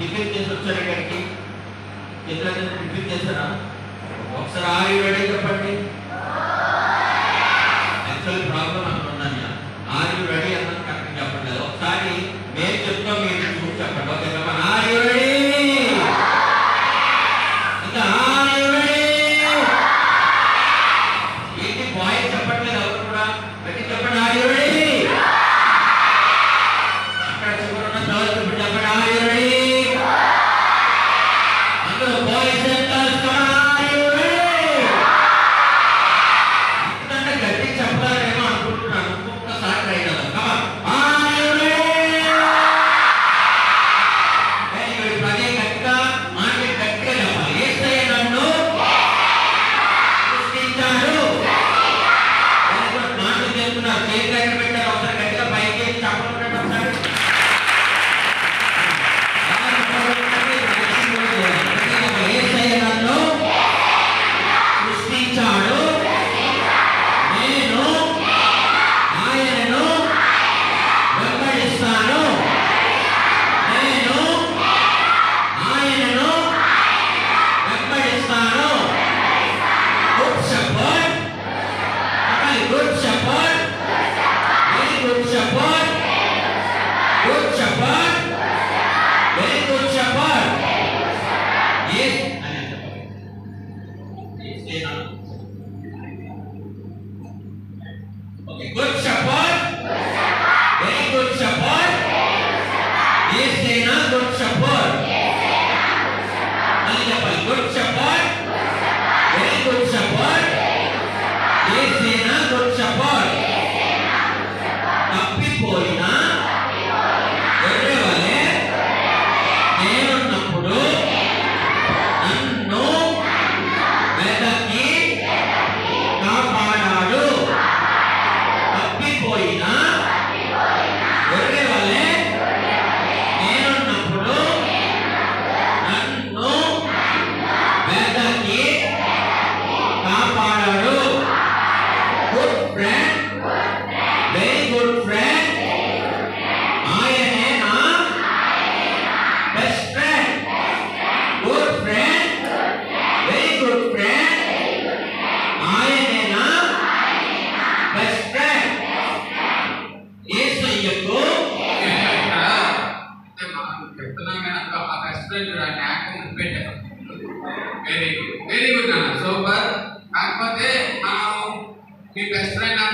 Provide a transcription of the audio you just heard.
Tiffin చేసి వచ్చారు ఇక్కడికి. చేతులైతే టిఫిన్ చేశారా? ఒకసారి ఆర్ యు రెడీ చెప్పండి. యాక్చువల్ ప్రాబ్లం అక్కడ ఉందని ఆర్ యు రెడీ అన్నది కరెక్ట్ చెప్పట్లేదు. ఒకసారి మేము చెప్తాం, మీరు చూసి చెప్పండి. ఓకే చెప్పండి. Are you ready? ఇంకా ఆర్ యు రెడీ? ఏంటి బాయ్ చెప్పట్లేదు ఎవరు కూడా? గట్టి చెప్పండి. Are you ready? అక్కడ చివరున్న తర్వాత చెప్పండి. Are you ready? అందరూ boys and girls are you ready? ఇంతకంటే గట్టి చెప్పాలేమో అనుకుంటున్నాను. ఒక్కసారి ట్రై చేద్దాం. Come on. Are you ready? Very good. పదే గట్టిగా మాటలు గట్టిగా చెప్పాలి. యేసయ్య నన్ను సృష్టించాడు. Very good. మాటలు చెప్తున్నారు. చేతులు ఎక్కడ పెట్టారు? ఒకసారి గట్టిగా పైకి చెప్పండి. ఒకసారి యేసయ్య నన్ను సృష్టించాడు. నేను ఆయనను వెంబడిస్తాను. నేను ఆయనను వెంబడిస్తాను. Good shepherd. Good shepherd. Very good shepherd. Good shepherd. Very good shepherd. Yes అని చెప్పాలి. Okay. Good shepherd. Very good shepherd. Yesayya good shepherd. అని చెప్పాలి. Good shepherd. Very good shepherd. Yesayya good shepherd. తప్పిపోయిన గొర్రె వలె నేనున్నప్పుడు నన్ను వెతకి కాపాడాడు. తప్పిపోయిన గొర్రె వలె నేనున్నప్పుడు నన్ను వెతకి కాపాడాడు. Good friend. Very good friend. ఆయనే నా best friend. Good friend. Very good friend. ఆయనే నా బెస్ట్ ఫ్రెండ్. యేసయ్యకు వెరీ గుడ్ అన్న, సూపర్. కాకపోతే మనం మీ బెస్ట్ ఫ్రెండ్